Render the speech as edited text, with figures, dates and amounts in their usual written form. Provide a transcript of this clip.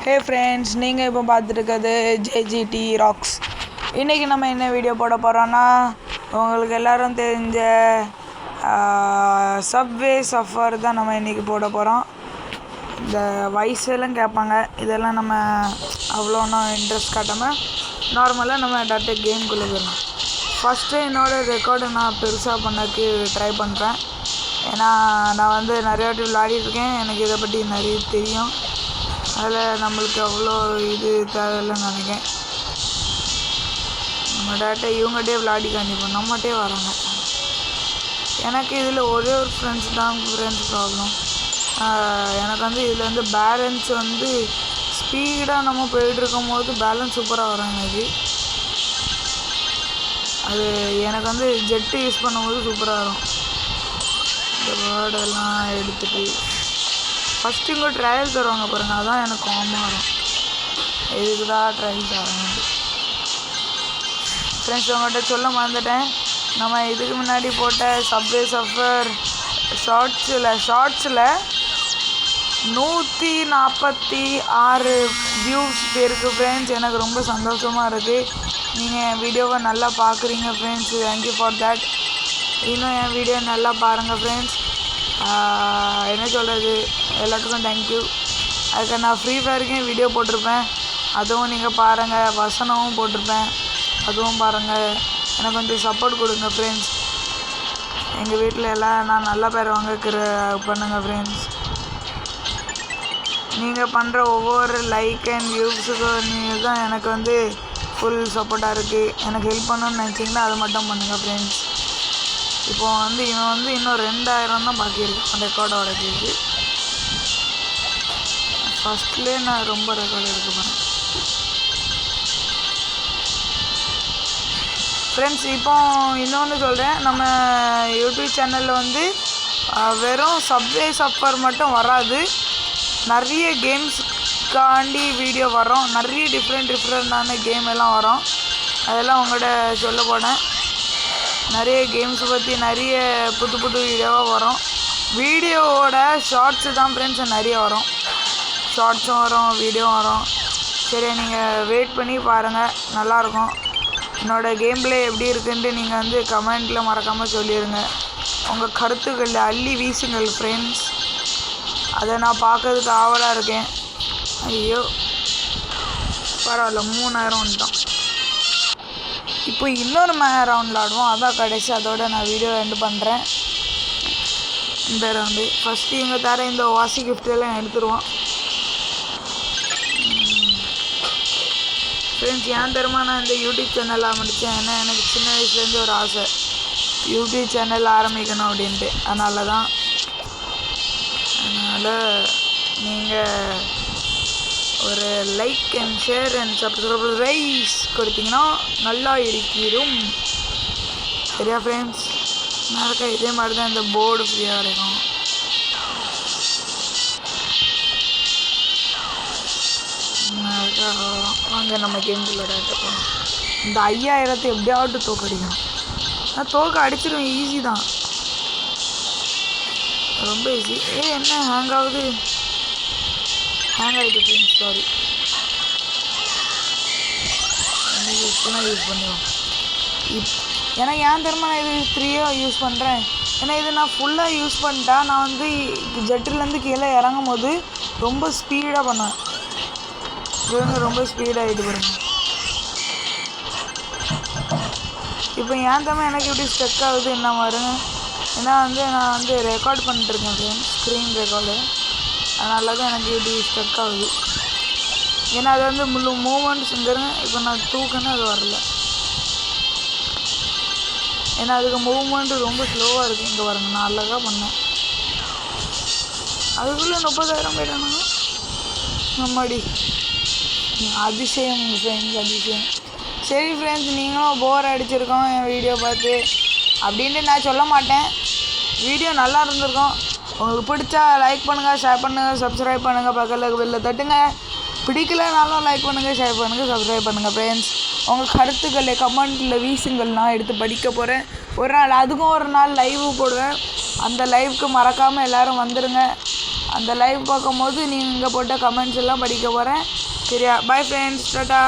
Hey friends, நீங்கள் இப்போ பார்த்துருக்கிறது JGT rocks. இன்றைக்கி நம்ம என்ன வீடியோ போட போகிறோன்னா, உங்களுக்கு எல்லோரும் தெரிஞ்ச சப்வே சஃபர் தான் நம்ம இன்றைக்கி போட போகிறோம். இந்த வயசெல்லாம் கேட்பாங்க, இதெல்லாம் நம்ம அவ்வளோ ஒன்றும் இன்ட்ரெஸ்ட் காட்டாமல் நார்மலாக நம்ம டேரெக்டாக கேம்குள்ளே போயிடலாம். ஃபஸ்ட்டு என்னோடய ரெக்கார்டை நான் பெருசாக பண்ணக்கு ட்ரை பண்ணுறேன். ஏன்னா நான் வந்து நிறைய வாட்டி விளையாடிருக்கேன், எனக்கு இதை பற்றி நிறைய தெரியும். அதில் நம்மளுக்கு அவ்வளோ இது தேவையில்லைன்னு நினைக்கிறேன். நம்ம டேரெக்டாக இவங்ககிட்டே விளையாடி காண்டிப்போம், நம்மகிட்டே வராங்க. எனக்கு இதில் ஒரே ஒரு ஃப்ரெண்ட்ஸ் ப்ராப்ளம். எனக்கு வந்து இதில் வந்து பேலன்ஸ் வந்து ஸ்பீடாக நம்ம போயிட்டுருக்கும் போது பேலன்ஸ் சூப்பராக வராங்க. அது எனக்கு வந்து ஜெட்டு யூஸ் பண்ணும்போது சூப்பராக வரும். இந்த வேர்டெல்லாம் எடுத்துகிட்டு ஃபஸ்ட்டு இங்கே ட்ரையல் தருவாங்க பாருங்கள், அதுதான் எனக்கு காமாக வரும். இதுக்கு தான் ட்ரையல் தராங்க. ஃப்ரெண்ட்ஸ், உங்கள்கிட்ட சொல்ல மறந்துட்டேன், நம்ம இதுக்கு முன்னாடி போட்ட சப்வே சஃபர் ஷார்ட்ஸில் 146 வியூஸ் பேருக்கு ஃப்ரெண்ட்ஸ். எனக்கு ரொம்ப சந்தோஷமாக இருக்குது. நீங்கள் என் வீடியோவை நல்லா பார்க்குறீங்க ஃப்ரெண்ட்ஸ், தேங்க்யூ ஃபார் தேட். இன்னும் என் வீடியோ நல்லா பாருங்கள் ஃப்ரெண்ட்ஸ். என்ன சொல்கிறது, எல்லாத்துக்கும் தேங்க்யூ. அதுக்கு நான் ஃப்ரீ ஃபயருக்கும் வீடியோ போட்டிருப்பேன், அதுவும் நீங்கள் பாருங்கள். வசனமும் போட்டிருப்பேன், அதுவும் பாருங்கள். எனக்கு கொஞ்சம் சப்போர்ட் கொடுங்க ஃப்ரெண்ட்ஸ். எங்கள் வீட்டில் எல்லாம் நான் நல்ல பேர் வாங்கிக்கிற பண்ணுங்கள் ஃப்ரெண்ட்ஸ். நீங்கள் பண்ணுற ஒவ்வொரு லைக் அண்ட் வியூஸுக்கும் நீங்கள் தான் எனக்கு வந்து ஃபுல் சப்போர்ட்டாக இருக்குது. எனக்கு ஹெல்ப் பண்ணணும்னு நினச்சிங்கன்னா அதை மட்டும் பண்ணுங்கள் ஃப்ரெண்ட்ஸ். இப்போது வந்து இவன் வந்து இன்னும் 2000 தான் பாக்கி இருக்கு ரெக்கார்டோட கேக்கு. ஃபஸ்ட்லேயே நான் ரொம்ப ரெக்கார்டு எடுக்க போகிறேன் ஃப்ரெண்ட்ஸ். இப்போ இன்னொன்று சொல்கிறேன், நம்ம யூடியூப் சேனலில் வந்து வெறும் சப்வே சஃபர் மட்டும் வராது, நிறைய கேம்ஸ்க்காண்டி வீடியோ வரும். நிறைய டிஃப்ரெண்டான கேம் எல்லாம் வரும். அதெல்லாம் உங்கள்கிட்ட சொல்ல போனேன். நிறைய கேம்ஸை பற்றி நிறைய புது வீடியோவாக வரும். வீடியோவோட ஷார்ட்ஸு தான் ஃப்ரெண்ட்ஸ் நிறைய வரும். ஷார்ட்ஸும் வரும், வீடியோவும் வரும். சரி, நீங்கள் வெயிட் பண்ணி பாருங்கள், நல்லாயிருக்கும். என்னோடய கேம் பிளே எப்படி இருக்குன்ட்டு நீங்கள் வந்து கமெண்ட்டில் மறக்காமல் சொல்லிடுங்க. உங்கள் கருத்துக்கள் அள்ளி வீசுங்கள் ஃப்ரெண்ட்ஸ். அதை நான் பார்க்கறதுக்கு ஆவலாக இருக்கேன். ஐயோ பரவாயில்ல, 3000 வந்துட்டோம். இப்போ இன்னொரு ரவுண்ட் விளாடுவோம், அதான் கடைசி. அதோடு நான் வீடியோ எண்டு பண்ணுறேன். இந்த ரவுண்டு ஃபஸ்ட்டு இவங்க தர இந்த வாசி கிஃப்டெல்லாம் எடுத்துருவோம் ஃப்ரெண்ட்ஸ். ஏன் தரமா நான் இந்த யூடியூப் சேனல் ஆரம்பித்தேன், ஏன்னா எனக்கு சின்ன வயசுலேருந்து ஒரு ஆசை யூடியூப் சேனல் ஆரம்பிக்கணும் அப்படின்ட்டு. அதனால் நீங்கள் ஒரு லைக் அண்ட் ஷேர் அண்ட் சப்ஸ்கிரைஸ் கொடுத்தீங்கன்னா நல்லா இருக்கிறோம். சரியா ஃப்ரெண்ட்ஸ்? நடக்க இதே மாதிரி தான் இந்த போர்டு ஃப்ரீயாக கிடைக்கும். வாங்க நம்ம கேம்குள்ளே போகணும். இந்த 5000 எப்படியாவது தோக்கடிக்கணும். நான் தோக்க அடிச்சிடுவேன், ஈஸி தான், ரொம்ப ஈஸி. என்ன ஹேங் ஆகுது? ஹேங் ஆகிட்டு ஃப்ரெண்ட்ஸ், சாரி. யூஸ் பண்ணுவோம் ஏன்னா ஏன் தெரியுமா நான் இது 3 யூஸ் பண்ணுறேன். ஏன்னா இது நான் ஃபுல்லாக யூஸ் பண்ணிட்டா நான் வந்து ஜெட்டுலேருந்து கீழே இறங்கும் போது ரொம்ப ஸ்பீடாக பண்ணுவேன். ரொம்ப ஸ்பீடாகிட்டு பாருங்க. இப்போ ஏன் தெரியுமா எனக்கு இப்படி ஸ்டக் ஆகுது என்ன பாருங்க. ஏன்னா வந்து நான் வந்து ரெக்கார்ட் பண்ணிட்டுருக்கேன் ஃப்ரெண்ட்ஸ், ஸ்க்ரீன் ரெக்கார்டு. அதனால தான் எனக்கு இப்படி ஸ்டக் ஆகுது. ஏன்னா அது வந்து முழு மூமெண்ட்ஸுங்கிறேன். இப்போ நான் தூக்குன்னு அது வரல, ஏன்னா அதுக்கு மூவ்மெண்ட்டு ரொம்ப ஸ்லோவாக இருக்குது. இங்கே பாருங்க, நான் அழகாக பண்ணேன், அதுக்குள்ளே 30,000 போயிட்டானுங்க. நம்மடி அதிசயம் ஃப்ரெண்ட்ஸ், அதிசயம். சரி ஃப்ரெண்ட்ஸ், நீங்களும் போர் அடிச்சிருக்கோம் என் வீடியோ பார்த்து அப்படின்ட்டு நான் சொல்ல மாட்டேன். வீடியோ நல்லா இருந்திருக்கும். உங்களுக்கு பிடிச்சா லைக் பண்ணுங்கள், ஷேர் பண்ணுங்கள், சப்ஸ்கிரைப் பண்ணுங்கள், பக்கத்தில் வெளில தட்டுங்க. பிடிக்கலனாலும் லைக் பண்ணுங்கள், ஷேர் பண்ணுங்கள், சப்ஸ்கிரைப் பண்ணுங்கள் ஃப்ரெண்ட்ஸ். உங்கள் கருத்துக்களை கமெண்ட்டில் வீசுங்கள், நான் எடுத்து படிக்க போகிறேன் ஒரு நாள். அதுக்கும் ஒரு நாள் லைவு போடுவேன். அந்த லைவுக்கு மறக்காமல் எல்லோரும் வந்துடுங்க. அந்த லைவ் பார்க்கும்போது நீங்கள் போட்ட கமெண்ட்ஸ் எல்லாம் படிக்க போகிறேன். சரியா? Bye friends, Tata.